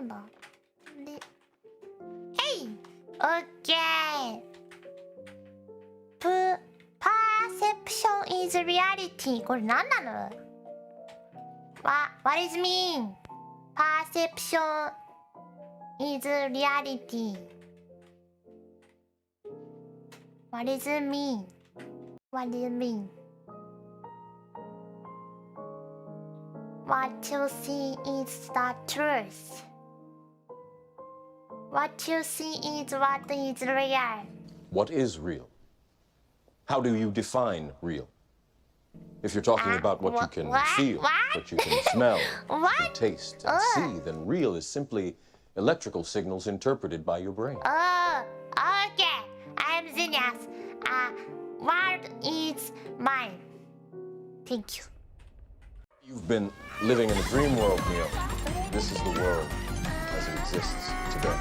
そうだ。で、えい！オッケー！Perception is reality. これ何なの？ What is mean? Perception is reality. What is mean? What do you mean? What you see is the truth. What you see is what is real. What is real? How do you define real? If you're talking about what you can feel, what you can smell, what you can taste and see, then real is simply electrical signals interpreted by your brain. Oh, okay. I'm genius. World is mine. Thank you. You've been living in a dream world, Neil. This is the world as it exists today.